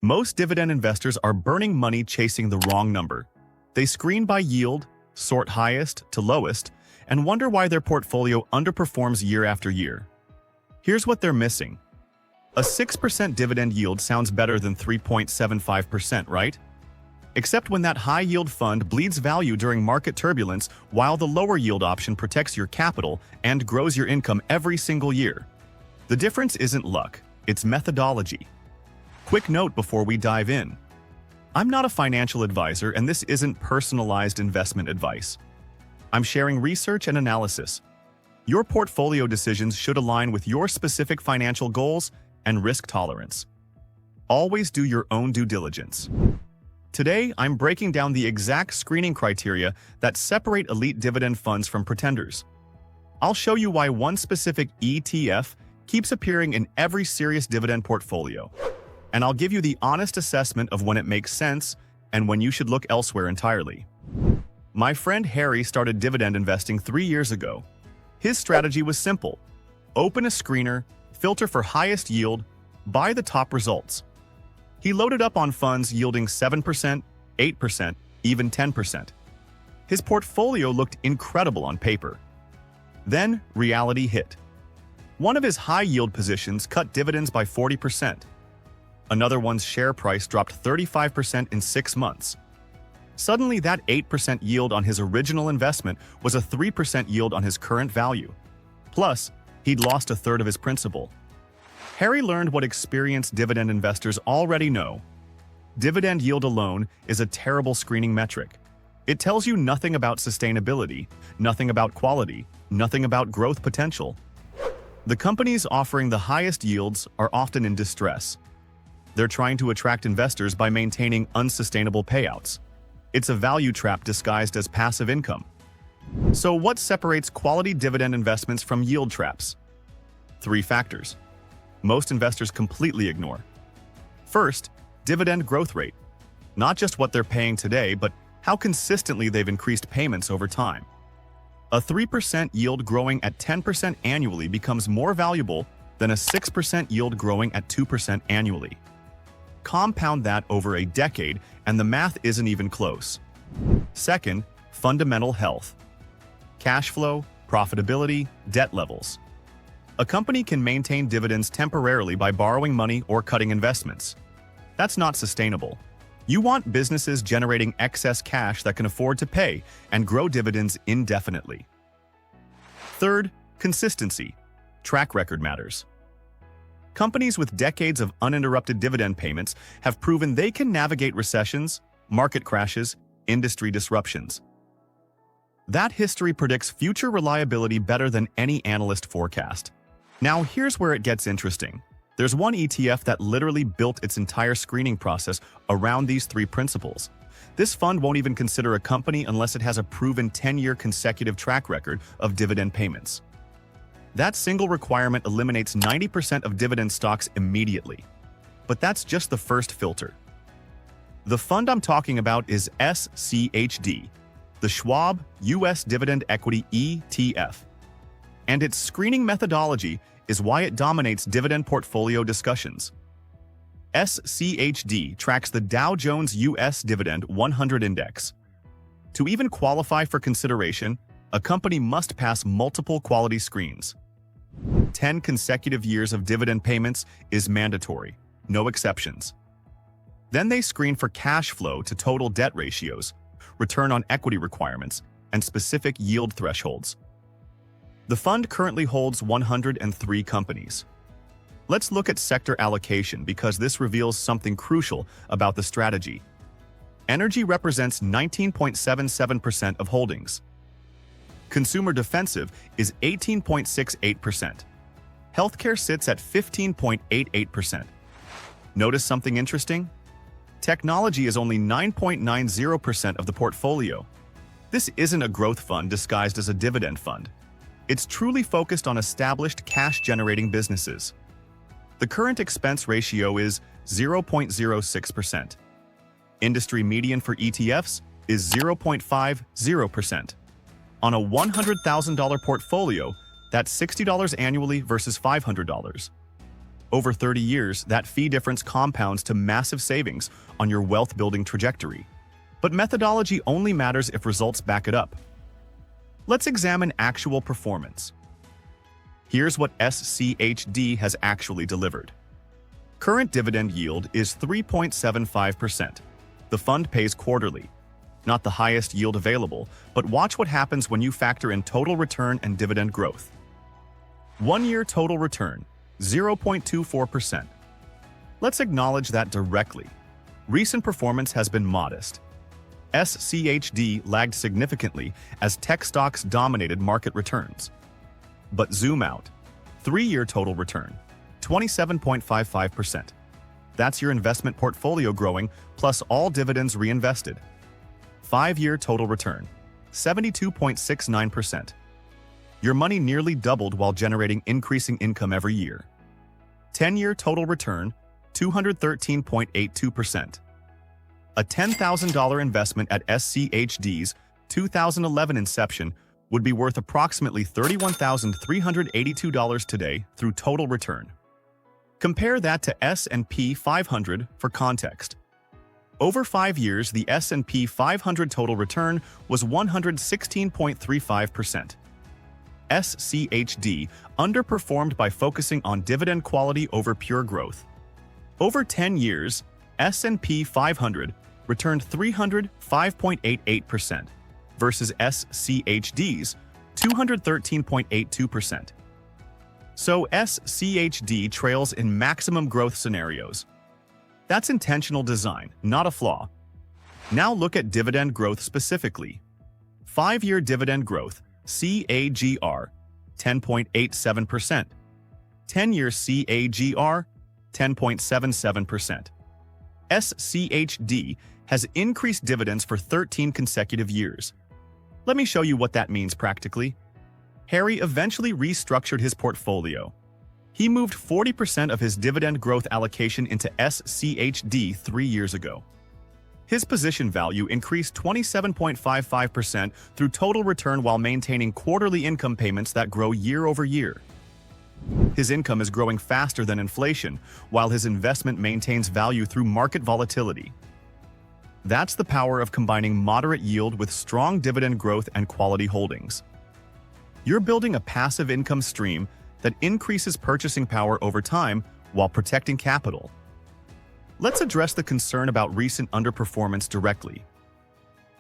Most dividend investors are burning money chasing the wrong number. They screen by yield, sort highest to lowest, and wonder why their portfolio underperforms year after year. Here's what they're missing. A 6% dividend yield sounds better than 3.75%, right? Except when that high-yield fund bleeds value during market turbulence while the lower yield option protects your capital and grows your income every single year. The difference isn't luck, it's methodology. Quick note before we dive in. I'm not a financial advisor, and this isn't personalized investment advice. I'm sharing research and analysis. Your portfolio decisions should align with your specific financial goals and risk tolerance. Always do your own due diligence. Today, I'm breaking down the exact screening criteria that separate elite dividend funds from pretenders. I'll show you why one specific ETF keeps appearing in every serious dividend portfolio. And I'll give you the honest assessment of when it makes sense and when you should look elsewhere entirely. My friend Harry started dividend investing 3 years ago. His strategy was simple. Open a screener, filter for highest yield, buy the top results. He loaded up on funds yielding 7%, 8%, even 10%. His portfolio looked incredible on paper. Then reality hit. One of his high-yield positions cut dividends by 40%. Another one's share price dropped 35% in 6 months. Suddenly, that 8% yield on his original investment was a 3% yield on his current value. Plus, he'd lost a third of his principal. Harry learned what experienced dividend investors already know. Dividend yield alone is a terrible screening metric. It tells you nothing about sustainability, nothing about quality, nothing about growth potential. The companies offering the highest yields are often in distress. They're trying to attract investors by maintaining unsustainable payouts. It's a value trap disguised as passive income. So what separates quality dividend investments from yield traps? 3 factors. Most investors completely ignore. First, dividend growth rate. Not just what they're paying today, but how consistently they've increased payments over time. A 3% yield growing at 10% annually becomes more valuable than a 6% yield growing at 2% annually. Compound that over a decade, and the math isn't even close. Second, fundamental health. Cash flow, profitability, debt levels. A company can maintain dividends temporarily by borrowing money or cutting investments. That's not sustainable. You want businesses generating excess cash that can afford to pay and grow dividends indefinitely. Third, consistency. Track record matters. Companies with decades of uninterrupted dividend payments have proven they can navigate recessions, market crashes, industry disruptions. That history predicts future reliability better than any analyst forecast. Now, here's where it gets interesting. There's one ETF that literally built its entire screening process around these 3 principles. This fund won't even consider a company unless it has a proven 10-year consecutive track record of dividend payments. That single requirement eliminates 90% of dividend stocks immediately. But that's just the first filter. The fund I'm talking about is SCHD, the Schwab U.S. Dividend Equity ETF. And its screening methodology is why it dominates dividend portfolio discussions. SCHD tracks the Dow Jones U.S. Dividend 100 Index. To even qualify for consideration, a company must pass multiple quality screens. 10 consecutive years of dividend payments is mandatory, no exceptions. Then they screen for cash flow to total debt ratios, return on equity requirements, and specific yield thresholds. The fund currently holds 103 companies. Let's look at sector allocation because this reveals something crucial about the strategy. Energy represents 19.77% of holdings. Consumer defensive is 18.68%. Healthcare sits at 15.88%. Notice something interesting? Technology is only 9.90% of the portfolio. This isn't a growth fund disguised as a dividend fund. It's truly focused on established cash-generating businesses. The current expense ratio is 0.06%. Industry median for ETFs is 0.50%. On a $100,000 portfolio, that's $60 annually versus $500. Over 30 years, that fee difference compounds to massive savings on your wealth-building trajectory. But methodology only matters if results back it up. Let's examine actual performance. Here's what SCHD has actually delivered. Current dividend yield is 3.75%. The fund pays quarterly. Not the highest yield available, but watch what happens when you factor in total return and dividend growth. 1-year total return, 0.24%. Let's acknowledge that directly. Recent performance has been modest. SCHD lagged significantly as tech stocks dominated market returns. But zoom out. 3-year total return, 27.55%. That's your investment portfolio growing plus all dividends reinvested. 5-year total return, 72.69%. Your money nearly doubled while generating increasing income every year. 10-year total return, 213.82%. A $10,000 investment at SCHD's 2011 inception would be worth approximately $31,382 today through total return. Compare that to S&P 500 for context. Over 5 years, the S&P 500 total return was 116.35%. SCHD underperformed by focusing on dividend quality over pure growth. Over 10 years, S&P 500 returned 305.88% versus SCHD's 213.82%. So SCHD trails in maximum growth scenarios. That's intentional design, not a flaw. Now look at dividend growth specifically. 5-year dividend growth, CAGR, 10.87%. 10-year CAGR, 10.77%. SCHD has increased dividends for 13 consecutive years. Let me show you what that means practically. Harry eventually restructured his portfolio. He moved 40% of his dividend growth allocation into SCHD 3 years ago. His position value increased 27.55% through total return while maintaining quarterly income payments that grow year over year. His income is growing faster than inflation, while his investment maintains value through market volatility. That's the power of combining moderate yield with strong dividend growth and quality holdings. You're building a passive income stream that increases purchasing power over time while protecting capital. Let's address the concern about recent underperformance directly.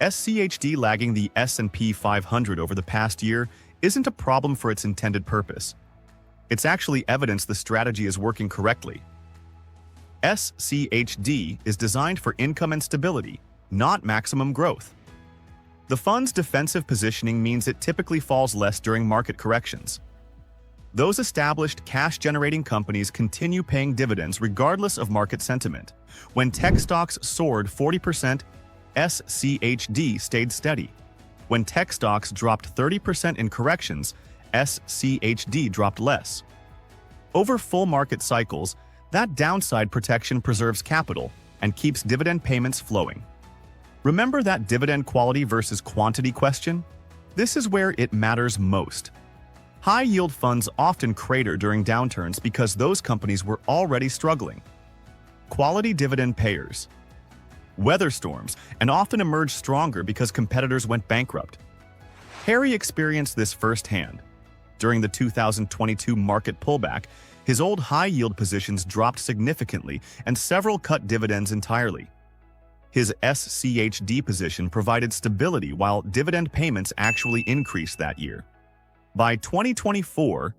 SCHD lagging the S&P 500 over the past year isn't a problem for its intended purpose. It's actually evidence the strategy is working correctly. SCHD is designed for income and stability, not maximum growth. The fund's defensive positioning means it typically falls less during market corrections. Those established cash-generating companies continue paying dividends regardless of market sentiment. When tech stocks soared 40%, SCHD stayed steady. When tech stocks dropped 30% in corrections, SCHD dropped less. Over full market cycles, that downside protection preserves capital and keeps dividend payments flowing. Remember that dividend quality versus quantity question? This is where it matters most. High-yield funds often crater during downturns because those companies were already struggling. Quality dividend payers weather storms and often emerge stronger because competitors went bankrupt. Harry experienced this firsthand. During the 2022 market pullback, his old high-yield positions dropped significantly and several cut dividends entirely. His SCHD position provided stability while dividend payments actually increased that year. By 2024,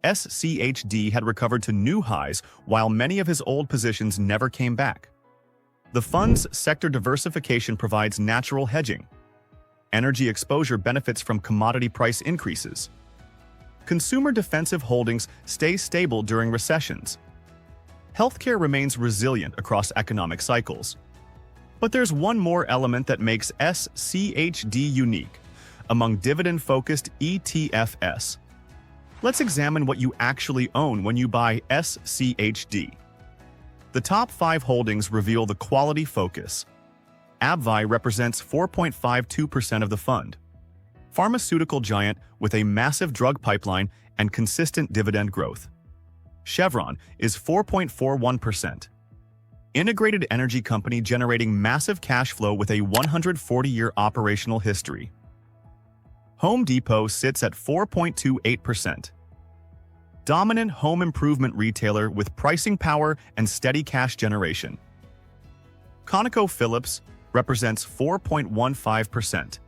SCHD had recovered to new highs while many of his old positions never came back. The fund's sector diversification provides natural hedging. Energy exposure benefits from commodity price increases. Consumer defensive holdings stay stable during recessions. Healthcare remains resilient across economic cycles. But there's one more element that makes SCHD unique among dividend-focused ETFs. Let's examine what you actually own when you buy SCHD. The top 5 holdings reveal the quality focus. AbbVie represents 4.52% of the fund. Pharmaceutical giant with a massive drug pipeline and consistent dividend growth. Chevron is 4.41%. Integrated energy company generating massive cash flow with a 140-year operational history. Home Depot sits at 4.28%. Dominant home improvement retailer with pricing power and steady cash generation. ConocoPhillips represents 4.15%.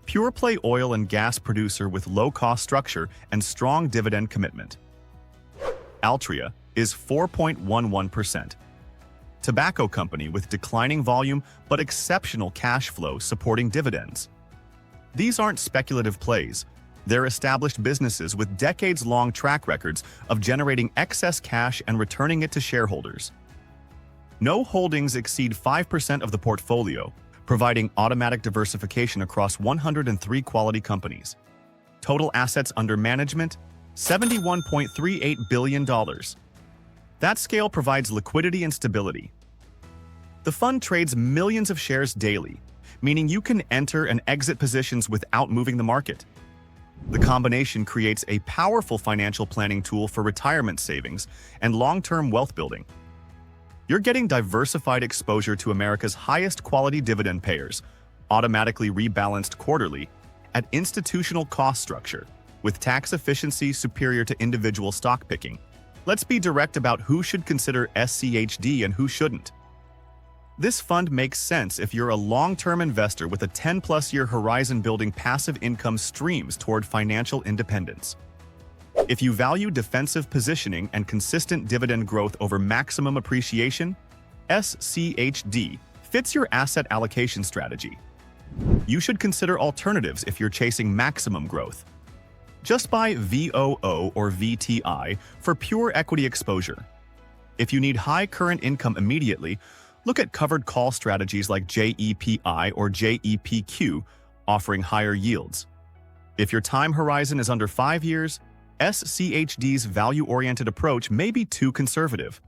Pure play oil and gas producer with low-cost structure and strong dividend commitment. Altria is 4.11%. Tobacco company with declining volume but exceptional cash flow supporting dividends. These aren't speculative plays. They're established businesses with decades-long track records of generating excess cash and returning it to shareholders. No holdings exceed 5% of the portfolio, providing automatic diversification across 103 quality companies. Total assets under management, $71.38 billion. That scale provides liquidity and stability. The fund trades millions of shares daily, meaning you can enter and exit positions without moving the market. The combination creates a powerful financial planning tool for retirement savings and long-term wealth building. You're getting diversified exposure to America's highest quality dividend payers, automatically rebalanced quarterly, at institutional cost structure, with tax efficiency superior to individual stock picking. Let's be direct about who should consider SCHD and who shouldn't. This fund makes sense if you're a long-term investor with a 10-plus year horizon building passive income streams toward financial independence. If you value defensive positioning and consistent dividend growth over maximum appreciation, SCHD fits your asset allocation strategy. You should consider alternatives if you're chasing maximum growth. Just buy VOO or VTI for pure equity exposure. If you need high current income immediately, look at covered call strategies like JEPI or JEPQ, offering higher yields. If your time horizon is under 5 years, SCHD's value-oriented approach may be too conservative.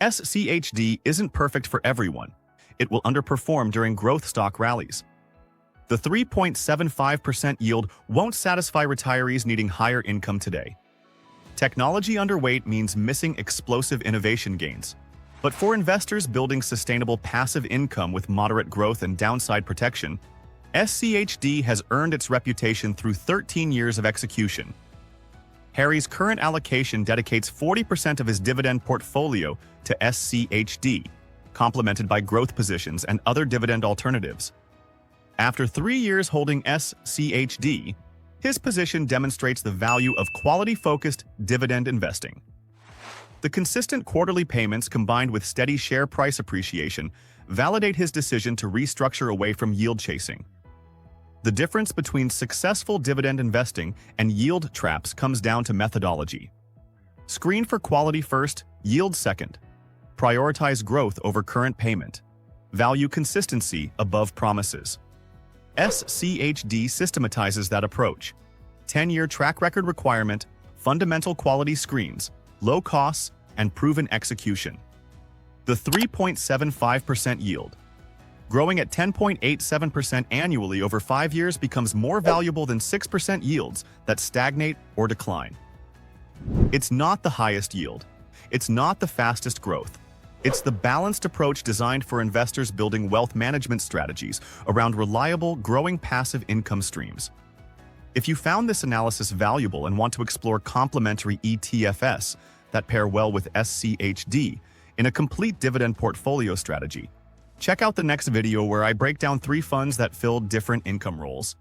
SCHD isn't perfect for everyone. It will underperform during growth stock rallies. The 3.75% yield won't satisfy retirees needing higher income today. Technology underweight means missing explosive innovation gains. But for investors building sustainable passive income with moderate growth and downside protection, SCHD has earned its reputation through 13 years of execution. Harry's current allocation dedicates 40% of his dividend portfolio to SCHD, complemented by growth positions and other dividend alternatives. After 3 years holding SCHD, his position demonstrates the value of quality-focused dividend investing. The consistent quarterly payments combined with steady share price appreciation validate his decision to restructure away from yield chasing. The difference between successful dividend investing and yield traps comes down to methodology. Screen for quality first, yield second. Prioritize growth over current payment. Value consistency above promises. SCHD systematizes that approach. 10-year track record requirement, fundamental quality screens, low costs, and proven execution. The 3.75% yield, growing at 10.87% annually over 5 years, becomes more valuable than 6% yields that stagnate or decline. It's not the highest yield. It's not the fastest growth. It's the balanced approach designed for investors building wealth management strategies around reliable, growing passive income streams. If you found this analysis valuable and want to explore complementary ETFs that pair well with SCHD in a complete dividend portfolio strategy, check out the next video where I break down 3 funds that fill different income roles.